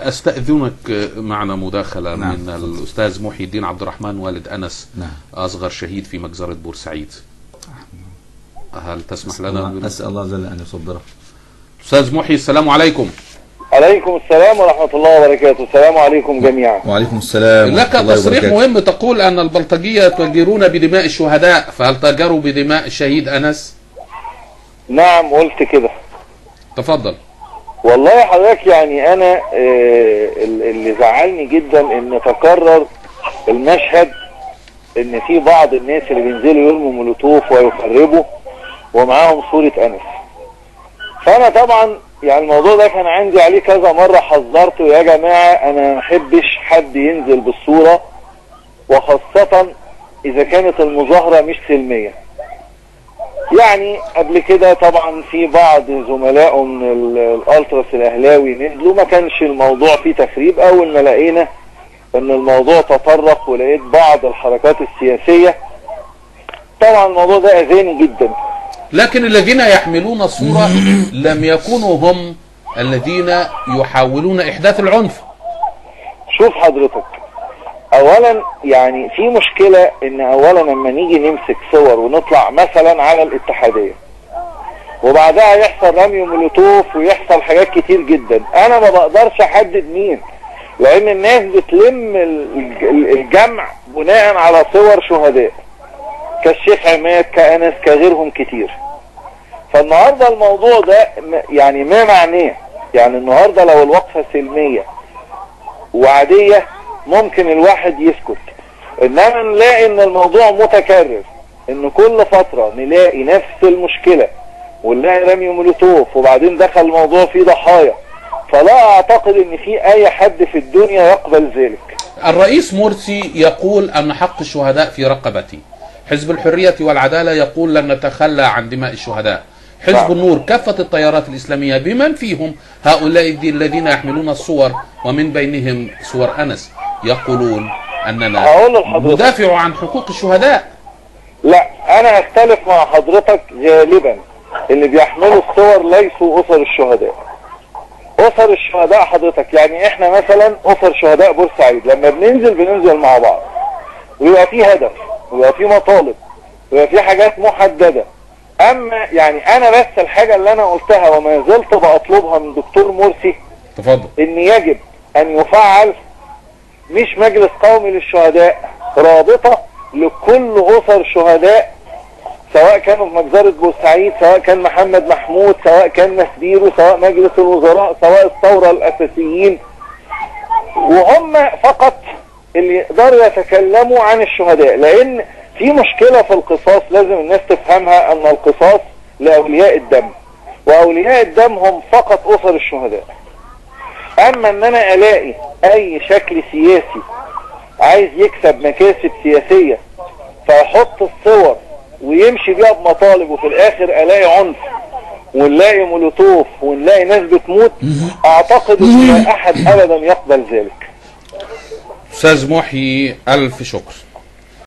أستأذنك معنا مداخلة نعم. من الأستاذ محي الدين عبد الرحمن والد أنس. نعم. أصغر شهيد في مجزرة بورسعيد. هل تسمح لنا؟ أسأل الله جل أن يصبره. أستاذ محي السلام عليكم. عليكم السلام ورحمة الله وبركاته. السلام عليكم جميعا. وعليكم السلام. لك تصريح مهم، تقول أن البلطجية يتاجرون بدماء الشهداء، فهل تاجروا بدماء الشهيد أنس؟ نعم قلت كده. تفضل. والله حضرتك يعني أنا اللي زعلني جدا إن تكرر المشهد إن في بعض الناس اللي بينزلوا يرموا مولوتوف ويخربوا ومعاهم صورة أنس. فأنا طبعا يعني الموضوع ده كان عندي عليه كذا مرة، حذرته يا جماعة أنا ما أحبش حد ينزل بالصورة، وخاصة إذا كانت المظاهرة مش سلمية. يعني قبل كده طبعا في بعض زملائه من الالتراس الاهلاوي نزلوا، ما كانش الموضوع فيه تخريب. اول ما لقينا ان الموضوع تطرق ولقيت بعض الحركات السياسية، طبعا الموضوع ده اذاني جدا. لكن الذين يحملون الصورة لم يكونوا هم الذين يحاولون احداث العنف. شوف حضرتك، اولا يعني في مشكلة ان اولا لما نيجي نمسك صور ونطلع مثلا على الاتحادية وبعدها يحصل رمي مولوتوف ويحصل حاجات كتير جدا، انا ما بقدرش احدد مين، لان الناس بتلم الجمع بناء على صور شهداء كالشيخ عماد كأنس كغيرهم كتير. فالنهاردة الموضوع ده يعني ما معناه، يعني النهاردة لو الوقفة سلمية وعادية ممكن الواحد يسكت، انما نلاقي ان الموضوع متكرر، ان كل فترة نلاقي نفس المشكلة ونلاقي رمي مولوتوف وبعدين دخل الموضوع فيه ضحايا. فلا اعتقد ان في اي حد في الدنيا يقبل ذلك. الرئيس مرسي يقول ان حق الشهداء في رقبتي، حزب الحرية والعدالة يقول لن نتخلى عن دماء الشهداء، حزب النور كافة التيارات الإسلامية بمن فيهم هؤلاء الذين يحملون الصور ومن بينهم صور أنس يقولون أننا ندافع عن حقوق الشهداء. لا أنا أختلف مع حضرتك. غالبا اللي بيحملوا الصور ليسوا أسر الشهداء. أسر الشهداء حضرتك يعني إحنا مثلا أسر شهداء بورسعيد لما بننزل مع بعض ويبقى في هدف ويبقى في مطالب ويبقى في حاجات محددة. اما يعني انا بس الحاجة اللي انا قلتها وما زلت بطلبها من دكتور مرسي، تفضل، ان يجب ان يفعل مش مجلس قومي للشهداء، رابطة لكل اسر شهداء، سواء كانوا في مجزرة بورسعيد، سواء كان محمد محمود، سواء كان مسبيرو، سواء مجلس الوزراء، سواء الثورة الاساسيين، وهم فقط اللي يقدروا يتكلموا عن الشهداء. لان في مشكلة في القصاص لازم الناس تفهمها، ان القصاص لأولياء الدم، وأولياء الدم هم فقط أسر الشهداء. اما ان انا الاقي اي شكل سياسي عايز يكسب مكاسب سياسية فيحط الصور ويمشي بيها بمطالب وفي الاخر الاقي عنف ونلاقي مولوتوف ونلاقي ناس بتموت، اعتقد ان لا احد ابدا يقبل ذلك. أستاذ محي ألف شكر.